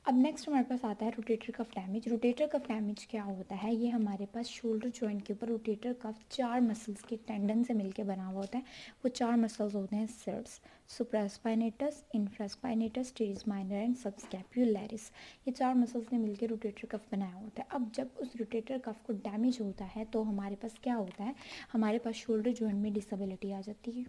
अब नेक्स्ट हमारे पास आता है rotator cuff damage. Rotator cuff damage क्या होता है, ये हमारे पास शोल्डर जॉइंट के ऊपर रोटेटर कफ 4 मसल्स के टेंडन से मिलकर बना हुआ होता है। वो 4 मसल्स होते हैं SITS, supraspinatus, infraspinatus, teres minor and subscapularis. ये 4 मसल्स ने मिलकर रोटेटर कफ बनाया होता है। अब जब उस रोटेटर कफ को डैमेज होता है तो हमारे पास क्या होता है, हमारे पास शोल्डर जॉइंट में डिसेबिलिटी आ जाती है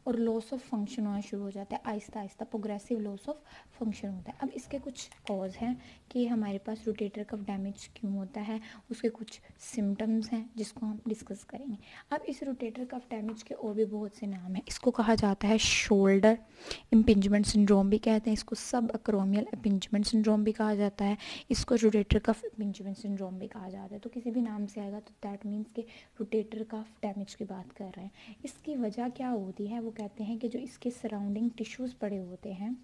और लॉस ऑफ फंक्शन होना शुरू हो जाता है। Aahista Aahista progressive loss of function होता है। अब इसके कुछ कॉज हैं कि हमारे पास रोटेटर कफ डैमेज क्यों होता है, उसके कुछ सिम्टम्स हैं जिसको हम डिस्कस करेंगे। अब इस रोटेटर कफ डैमेज के और भी बहुत से नाम हैं। इसको कहा जाता है शोल्डर इम्पिंजमेंट सिंड्रोम भी कहते हैं, इसको सब अक्रोमियल इम्पिंजमेंट सिंड्रोम भी कहा जाता है, इसको रोटेटर कफ इम्पिंजमेंट सिंड्रोम भी कहा जाता है। तो किसी भी नाम से आएगा तो दैट मीन्स कि रोटेटर कफ डैमेज की बात कर रहे हैं। इसकी वजह क्या होती है, वो कहते हैं कि जो इसके सराउंडिंग टिश्यूज़ पड़े होते हैं,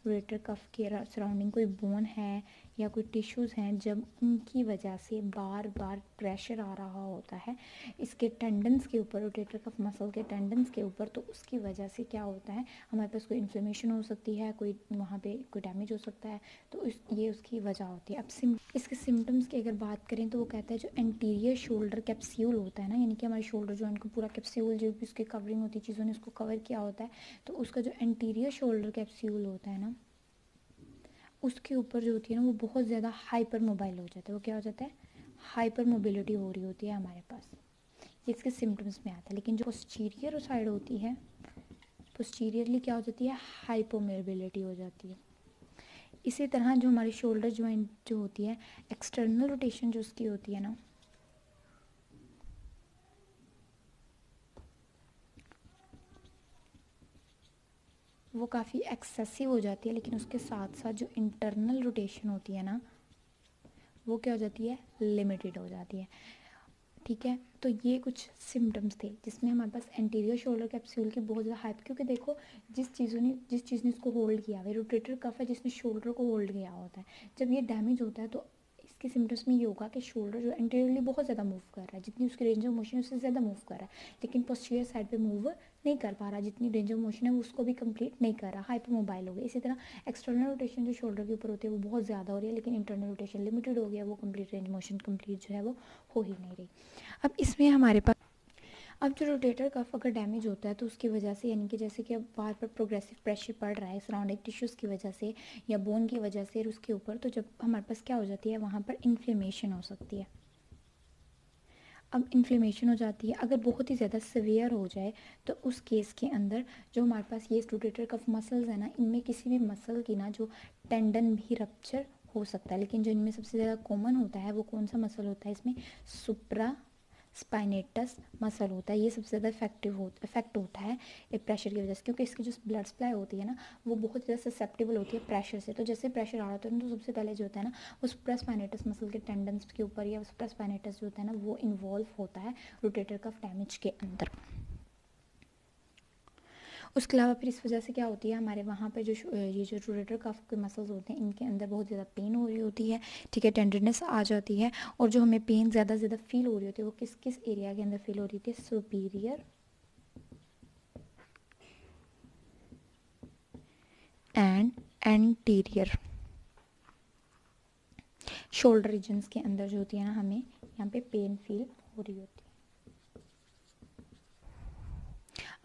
रोटेटर कफ के सराउंडिंग कोई बोन है या कोई टिश्यूज़ हैं, जब उनकी वजह से बार बार प्रेशर आ रहा होता है इसके टेंडन्स के ऊपर, रोटेटर कफ मसल के टेंडन्स के ऊपर, तो उसकी वजह से क्या होता है, हमारे पास कोई इन्फ्लेमेशन हो सकती है, कोई वहाँ पे कोई डैमेज हो सकता है। तो ये उसकी वजह होती है। अब इसके सिम्टम्स की अगर बात करें तो वो कहता है जो एंटीरियर शोल्डर कैप्सूल होता है ना, यानी कि हमारे शोल्डर जॉइंट को पूरा कैप्सूल जो भी उसकी कवरिंग होती है, चीज़ों ने उसको कवर किया होता है, तो उसका जो एंटीरियर शोल्डर कैप्सूल होता है ना, उसके ऊपर जो होती है ना वो बहुत ज़्यादा हाइपर मोबाइल हो जाता है। वो क्या हो जाता है, हाइपर मोबिलिटी हो रही होती है हमारे पास, ये इसके सिम्टम्स में आता है। लेकिन जो पोस्टीरियर साइड होती है, पोस्टीरियरली क्या हो जाती है, हाइपोमोबिलिटी हो जाती है। इसी तरह जो हमारी शोल्डर जॉइंट जो होती है, एक्सटर्नल रोटेशन जो उसकी होती है ना, वो काफ़ी एक्सेसिव हो जाती है। लेकिन उसके साथ साथ जो इंटरनल रोटेशन होती है ना, वो क्या हो जाती है, लिमिटेड हो जाती है। ठीक है, तो ये कुछ सिम्टम्स थे जिसमें हमारे पास एंटीरियर शोल्डर कैप्सूल की बहुत ज़्यादा हाइप, क्योंकि देखो जिस चीज़ ने इसको होल्ड किया हुआ है, रोटेटर कफ है जिसने शोल्डर को होल्ड किया होता है, जब ये डैमेज होता है तो इसके सिम्टम्स में ये होगा कि शोल्डर जो एंटीरियरली बहुत ज़्यादा मूव कर रहा है, जितनी उसकी रेंज ऑफ मोशन है उससे ज़्यादा मूव कर रहा है, लेकिन पोस्टीरियर साइड पे मूव नहीं कर पा रहा, जितनी रेंज ऑफ मोशन है वो उसको भी कंप्लीट नहीं कर रहा, हाइपर मोबाइल हो गया। इसी तरह एक्सटर्नल रोटेशन जो शोल्डर के ऊपर होती है वो बहुत ज़्यादा हो रही है, लेकिन इंटरनल रोटेशन लिमिटेड हो गया, वो कंप्लीट रेंज मोशन कंप्लीट जो है वो हो ही नहीं रही। अब इसमें हमारे पास, अब जो रोटेटर कफ अगर डैमेज होता है तो उसकी वजह से, यानी कि जैसे कि अब बार पर प्रोग्रेसिव प्रेशर पड़ रहा है सराउंडिंग टिश्यूज़ की वजह से या बोन की वजह से उसके ऊपर, तो जब हमारे पास क्या हो जाती है, वहाँ पर इन्फ्लेमेशन हो सकती है। अब इन्फ्लेमेशन हो जाती है, अगर बहुत ही ज़्यादा सीवियर हो जाए तो उस केस के अंदर जो हमारे पास ये रोटेटर कफ मसल्स है ना, इनमें किसी भी मसल की ना जो टेंडन भी रप्चर हो सकता है। लेकिन जो इनमें सबसे ज़्यादा कॉमन होता है वो कौन सा मसल होता है, इसमें सुप्रा स्पाइनेटस मसल होता है। ये सबसे ज़्यादा इफेक्ट होता है प्रेशर की वजह से, क्योंकि इसकी जो ब्लड सप्लाई होती है ना वो बहुत ज़्यादा ससेप्टेबल होती है प्रेशर से। तो जैसे प्रेशर आ रहा होता है तो सबसे पहले जो होता है ना वो सुप्रास्पाइनेटस मसल के टेंडन्स के ऊपर या सुप्रास्पाइनेटस जो होता है ना वो इन्वॉल्व होता है रोटेटर कफ डैमेज के अंदर। उसके अलावा फिर इस वजह से क्या होती है, हमारे वहाँ पे जो ये जो रोटेटर कफ के मसल्स होते हैं इनके अंदर बहुत ज़्यादा पेन हो रही होती है, ठीक है, टेंडरनेस आ जाती है। और जो हमें पेन ज़्यादा से ज़्यादा फील हो रही होती है वो किस किस एरिया के अंदर फील हो रही थी, superior and anterior shoulder regions के अंदर जो होती है ना, हमें यहाँ पे पेन फील हो रही होती है।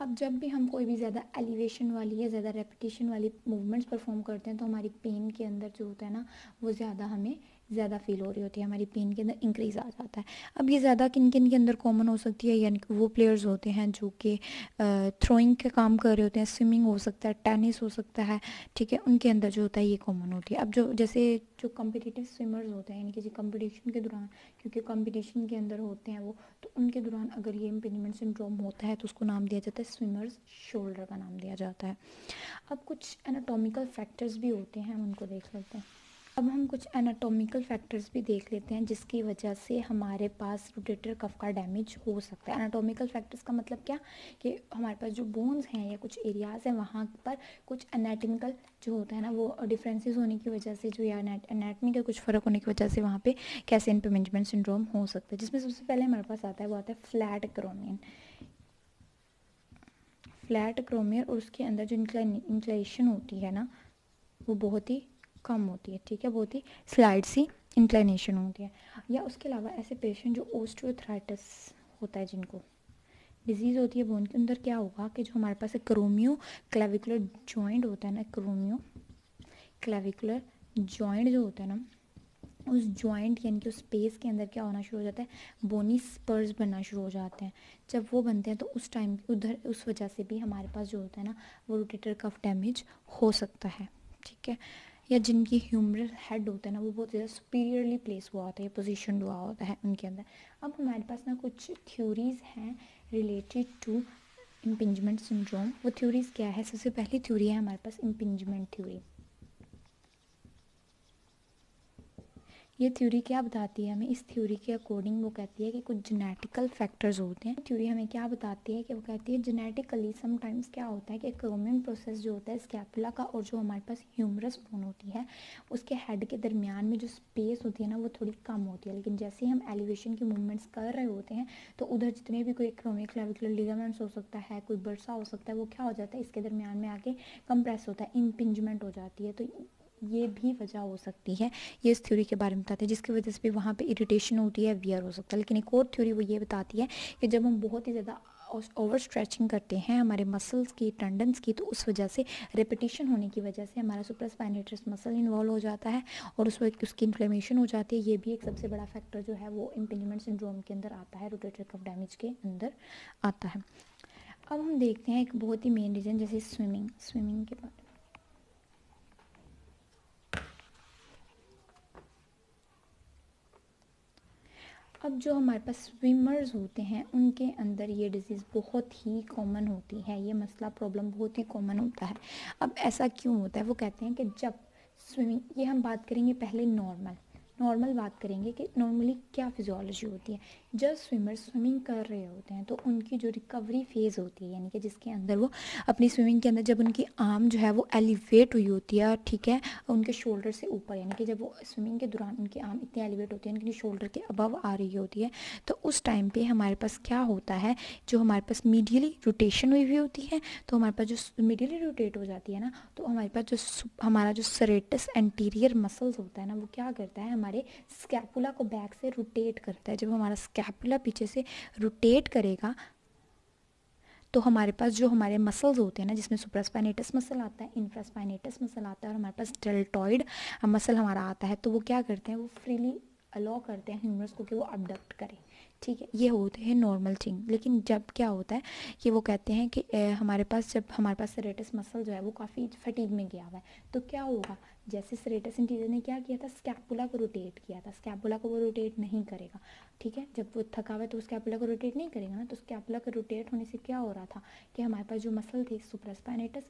अब जब भी हम कोई भी ज़्यादा एलिवेशन वाली या ज़्यादा रेपिटेशन वाली मूवमेंट्स परफॉर्म करते हैं तो हमारी पेन के अंदर जो होता है ना वो ज़्यादा हमें ज़्यादा फील हो रही होती है, हमारी पेन के अंदर इंक्रीज़ आ जाता है। अब ये ज़्यादा किन किन के अंदर कॉमन हो सकती है, यानी कि वो प्लेयर्स होते हैं जो कि थ्रोइंग के काम कर रहे होते हैं, स्विमिंग हो सकता है, टेनिस हो सकता है, ठीक है, उनके अंदर जो होता है ये कॉमन होती है। अब जो जैसे जो कम्पिटिटिव स्विमर्स होते हैं, यानी कि कंपटीशन के दौरान, क्योंकि कंपटीशन के अंदर होते हैं वो, तो उनके दौरान अगर ये इम्पिंजमेंट सिंड्रोम होता है तो उसको नाम दिया जाता है स्विमर्स शोल्डर का नाम दिया जाता है। अब कुछ एनाटॉमिकल फैक्टर्स भी होते हैं, हम उनको देख लेते हैं। अब हम कुछ एनाटॉमिकल फैक्टर्स भी देख लेते हैं जिसकी वजह से हमारे पास रोटेटर कफ का डैमेज हो सकता है। एनाटॉमिकल फैक्टर्स का मतलब क्या, कि हमारे पास जो बोन्स हैं या कुछ एरियाज़ हैं वहाँ पर कुछ एनाटॉमिकल जो होता है ना वो डिफरेंसेस होने की वजह से, जो या एनाटमी का कुछ फ़र्क होने की वजह से वहाँ पे कैसे इम्पिंजमेंट सिंड्रोम हो सकता है। जिसमें सबसे पहले हमारे पास आता है वो आता है फ्लैट क्रोमियन, फ्लैट क्रोमियर, और उसके अंदर जो इंक्लाइशन होती है ना वो बहुत ही कम होती है, ठीक है, बहुत ही स्लाइड सी इंक्लिनेशन होती है। या उसके अलावा ऐसे पेशेंट जो ओस्टियोआर्थराइटिस होता है, जिनको डिजीज़ होती है बोन के अंदर, क्या होगा कि जो हमारे पास एक क्रोमियो क्लेविकुलर जॉइंट होता है ना, क्रोमियो क्लेविकुलर जॉइंट जो होता है ना, उस जॉइंट यानी कि उस स्पेस के अंदर क्या होना शुरू हो जाता है, बोनी स्पर्स बनना शुरू हो जाते हैं। जब वो बनते हैं तो उस टाइम उधर उस वजह से भी हमारे पास जो होता है ना वो रोटेटर कफ डैमेज हो सकता है, ठीक है। या जिनकी ह्यूमरल हेड होता है ना वो बहुत ज़्यादा सुपीरियरली प्लेस हुआ होता है, पोजीशन हुआ होता है उनके अंदर। अब हमारे पास ना कुछ थ्योरीज हैं रिलेटेड टू इम्पिंजमेंट सिंड्रोम। वो थ्योरीज क्या है? सबसे पहली थ्योरी है हमारे पास इम्पिंजमेंट थ्योरी। ये थ्योरी क्या बताती है हमें? इस थ्योरी के अकॉर्डिंग वो कहती है कि कुछ जेनेटिकल फैक्टर्स होते हैं। थ्योरी हमें क्या बताती है कि वो कहती है जेनेटिकली समटाइम्स क्या होता है कि क्रोमियन प्रोसेस जो होता है स्कैपुला का और जो हमारे पास ह्यूमरस बोन होती है उसके हेड के दरमियान में जो स्पेस होती है ना वो थोड़ी कम होती है। लेकिन जैसे ही हम एलिवेशन की मूवमेंट्स कर रहे होते हैं तो उधर जितने भी कोई क्रोमियो क्लेविकुलर लिगामेंट्स हो सकता है, कोई बर्सा हो सकता है, वो क्या हो जाता है इसके दरमियान में आके कंप्रेस होता है, इम्पिंजमेंट हो जाती है। तो ये भी वजह हो सकती है, ये इस थ्योरी के बारे में बताते हैं, जिसकी वजह से भी वहाँ पे इरिटेशन होती है, वियर हो सकता है। लेकिन एक और थ्योरी वो ये बताती है कि जब हम बहुत ही ज़्यादा ओवर स्ट्रेचिंग करते हैं हमारे मसल्स की, टेंडन्स की, तो उस वजह से रिपीटिशन होने की वजह से हमारा सुप्रास्पाइनेटस मसल इन्वॉल्व हो जाता है और उस वक्त उसकी इन्फ्लेमेशन हो जाती है। ये भी एक सबसे बड़ा फैक्टर जो है वो इम्पिंजमेंट सिंड्रोम के अंदर आता है, रोटेटर कफ डैमेज के अंदर आता है। अब हम देखते हैं एक बहुत ही मेन रीज़न, जैसे स्विमिंग के बारे में। अब जो हमारे पास स्विमर्स होते हैं उनके अंदर ये डिज़ीज़ बहुत ही कॉमन होती है, ये मसला प्रॉब्लम बहुत ही कॉमन होता है। अब ऐसा क्यों होता है? वो कहते हैं कि जब स्विमिंग, ये हम बात करेंगे पहले नॉर्मल बात करेंगे कि नॉर्मली क्या फिजियोलॉजी होती है। जब स्विमर स्विमिंग कर रहे होते हैं तो उनकी जो रिकवरी फेज़ होती है, यानी कि जिसके अंदर वो अपनी स्विमिंग के अंदर जब उनकी आर्म जो है वो एलिवेट हुई होती है, ठीक है, उनके शोल्डर से ऊपर, यानी कि जब वो स्विमिंग के दौरान उनकी आर्म इतनी एलिवेट होती है, उनकी शोल्डर के अबव आ रही होती है, तो उस टाइम पे हमारे पास क्या होता है, जो हमारे पास मीडियली रोटेशन हुई हुई होती है, तो हमारे पास जो मीडियली रोटेट हो जाती है ना, तो हमारे पास जो हमारा जो सरेटस एंटीरियर मसल्स होता है ना वो क्या करता है, हमारे स्कैपुला को बैक से रोटेट करता है। जब हमारा स्कैपुला पीछे से रोटेट करेगा तो हमारे पास जो हमारे मसल्स होते हैं ना, जिसमें सुप्रास्पाइनेटस मसल आता है, इंफ्रास्पाइनेटस मसल आता है और हमारे पास डेल्टॉइड मसल हमारा आता है, तो वो क्या करते हैं, वो फ्रीली अलाउ करते हैं ह्यूमरस को कि वो अबडक्ट करें, ठीक है। ये होते हैं नॉर्मल थिंग। लेकिन जब क्या होता है कि वो कहते हैं कि हमारे पास जब हमारे पास सरेटस मसल जो है वो काफ़ी फटीग में गया हुआ है, तो क्या होगा, जैसे सरेटस इंटीरियर ने क्या किया था, स्कैपुला को रोटेट किया था, स्कैपुला को वो रोटेट नहीं करेगा, ठीक है। जब वो थका हुआ है तो स्कैपुला को रोटेट नहीं करेगा ना, तो स्कैपुला के रोटेट होने से क्या हो रहा था कि हमारे पास जो मसल थे सुप्रास्पाइनेटस,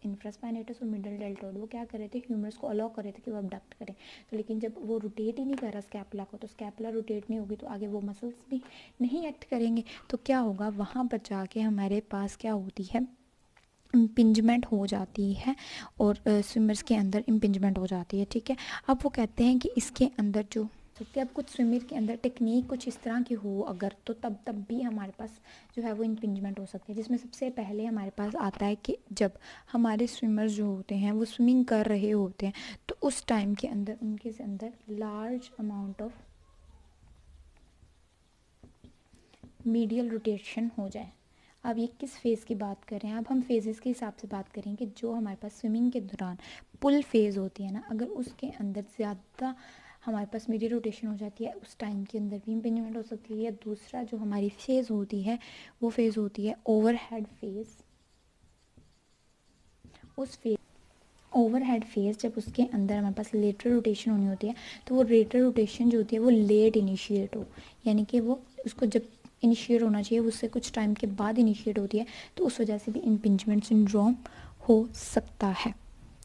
इंफ्रास्पाइनेटस और मिडल डेल्टॉइड, वो क्या कर रहे थे, ह्यूमरस को अलाउ कर रहे थे कि वो अबडक्ट करें। तो लेकिन जब वो रोटेट ही नहीं कर रहा स्कैपुला को, तो स्कैपुला रोटेट नहीं होगी तो आगे वो मसल्स भी नहीं एक्ट करेंगे, तो क्या होगा, वहाँ पर जाके हमारे पास क्या होती है, इम्पिंजमेंट हो जाती है और स्विमर्स के अंदर इम्पिंजमेंट हो जाती है, ठीक है। अब वो कहते हैं कि इसके अंदर जो सकते हैं, अब कुछ स्विमर के अंदर टेक्निक कुछ इस तरह की हो अगर, तो तब भी हमारे पास जो है वो इम्पिंजमेंट हो सकती है। जिसमें सबसे पहले हमारे पास आता है कि जब हमारे स्विमर्स जो होते हैं वो स्विमिंग कर रहे होते हैं तो उस टाइम के अंदर उनके अंदर large amount of medial rotation हो जाए। अब ये किस फेज़ की बात कर रहे हैं? अब हम फेजेस के हिसाब से बात करें कि जो हमारे पास स्विमिंग के दौरान पुल फेज़ होती है ना, अगर उसके अंदर ज़्यादा हमारे पास मीडियल रोटेशन हो जाती है उस टाइम के अंदर भी इम्पिंजमेंट हो सकती है। या दूसरा जो हमारी फेज़ होती है वो फेज़ होती है ओवरहेड फेज़। उस फेज ओवरहेड फेज जब उसके अंदर हमारे पास लेटरल रोटेशन होनी होती है तो वो लेटरल रोटेशन जो होती है वो लेट इनिशिएट हो, यानी कि वो उसको जब इनिशिएट होना चाहिए उससे कुछ टाइम के बाद इनिशिएट होती है, तो उस वजह से भी इम्पिंजमेंट सिंड्रोम हो सकता है,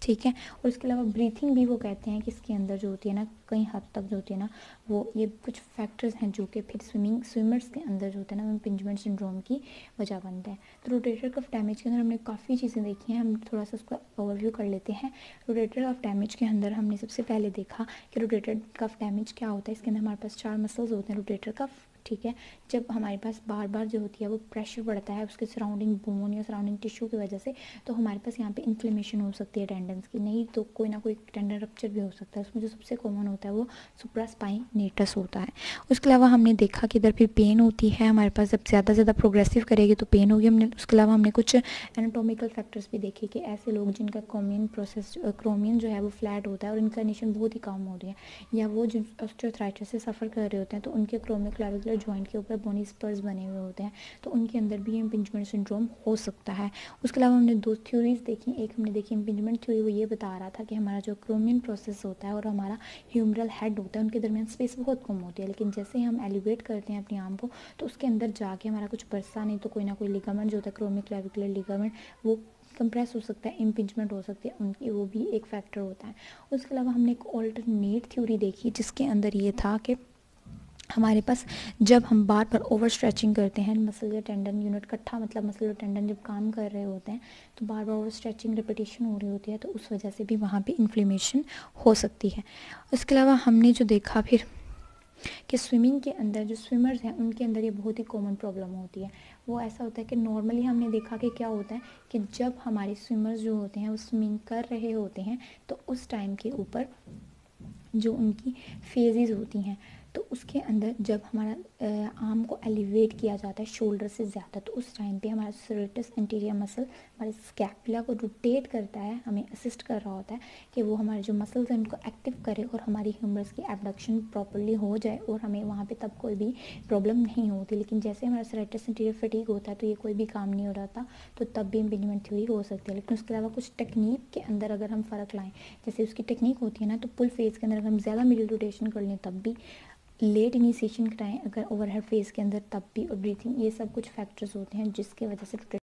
ठीक है। और इसके अलावा ब्रीथिंग भी वो कहते हैं कि इसके अंदर जो होती है ना कई हद तक जो होती है ना वो ये कुछ फैक्टर्स हैं जो कि फिर स्विमर्स के अंदर जो होता है ना वो इम्पिंजमेंट सिंड्रोम की वजह बनते हैं। तो रोटेटर कफ डैमेज के अंदर हमने काफ़ी चीज़ें देखी हैं, हम थोड़ा सा उसका ओवरव्यू कर लेते हैं। रोटेटर कफ डैमेज के अंदर हमने सबसे पहले देखा कि रोटेटर कफ डैमेज क्या होता है। इसके अंदर हमारे पास 4 मसल्स होते हैं रोटेटर कफ, ठीक है। जब हमारे पास बार बार जो होती है वो प्रेशर बढ़ता है उसके सराउंडिंग बोन या सराउंडिंग टिश्यू की वजह से, तो हमारे पास यहाँ पे इन्फ्लेमेशन हो सकती है टेंडन्स की, नहीं तो कोई ना कोई टेंडन रप्चर भी हो सकता है। उसमें जो सबसे कॉमन होता है वो सुप्रास्पाइनेटस होता है। उसके अलावा हमने देखा कि इधर फिर पेन होती है हमारे पास, जब ज़्यादा ज़्यादा प्रोग्रेसिव करेगी तो पेन होगी। हमने उसके अलावा हमने कुछ एनाटॉमिकल फैक्टर्स भी देखे कि ऐसे लोग जिनका क्रोमियन जो है वो फ्लैट होता है और इनक्लिनेशन बहुत ही कम हो रही है, या वो जो ऑस्टियोआर्थराइटिस से सफ़र कर रहे होते हैं तो उनके क्रोमियोक्लाविकुलर जॉइंट के ऊपर बोनी स्पर्स बने हुए होते हैं, तो उनके अंदर भी इम्पिंजमेंट सिंड्रोम हो सकता है। उसके अलावा हमने 2 थ्योरीज देखी, एक हमने देखी इम्पिंजमेंट थ्योरी, वो ये बता रहा था कि हमारा जो क्रोमियन प्रोसेस होता है और हमारा ह्यूमरल हेड होता है उनके दरमियान स्पेस बहुत कम होती है, लेकिन जैसे ही हम एलिवेट करते हैं अपनी आर्म को तो उसके अंदर जाके हमारा कुछ बरसा नहीं तो कोई ना कोई लिगामेंट जो होता है क्रोमियोक्लाविकुलर लिगामेंट वो कंप्रेस हो सकता है, इम्पिंजमेंट हो सकती है उनकी, वो भी एक फैक्टर होता है। उसके अलावा हमने एक ऑल्टरनेट थ्योरी देखी जिसके अंदर ये था कि हमारे पास जब हम बार बार ओवर स्ट्रेचिंग करते हैं, मसल या टेंडन यूनिट इकट्ठा मतलब मसल और टेंडन जब काम कर रहे होते हैं तो बार बार ओवर स्ट्रेचिंग रिपीटेशन हो रही होती है, तो उस वजह से भी वहाँ पे इन्फ्लेमेशन हो सकती है। उसके अलावा हमने जो देखा फिर कि स्विमिंग के अंदर जो स्विमर्स हैं उनके अंदर ये बहुत ही कॉमन प्रॉब्लम होती है। वो ऐसा होता है कि नॉर्मली हमने देखा कि क्या होता है कि जब हमारे स्विमर्स जो होते हैं वो स्विमिंग कर रहे होते हैं तो उस टाइम के ऊपर जो उनकी फेजेस होती हैं तो उसके अंदर जब हमारा आर्म को एलिवेट किया जाता है शोल्डर से ज़्यादा, तो उस टाइम पे हमारा सेरेटस एंटीरियर मसल हमारे स्कैपुला को रोटेट करता है, हमें असिस्ट कर रहा होता है कि वो हमारे जो मसल्स हैं उनको एक्टिव करे और हमारी ह्यूमरस की एबडक्शन प्रॉपर्ली हो जाए और हमें वहाँ पे तब कोई भी प्रॉब्लम नहीं होती। लेकिन जैसे हमारा सेरेटस एंटीरियर फटीग होता है तो ये कोई भी काम नहीं हो रहा था, तो तब भी इम्पिंजमेंट थ्योरी हो सकती है। लेकिन उसके अलावा कुछ टेक्निक के अंदर अगर हम फ़र्क लाएँ, जैसे उसकी टेक्निक होती है ना, तो पुल फेज़ के अंदर अगर हम ज़्यादा मिडिल रोटेशन कर लें तब भी, लेट इनिशिएशन कराएं अगर ओवरहेड फेज़ के अंदर तब भी, और ब्रीथिंग, ये सब कुछ फैक्टर्स होते हैं जिसके वजह से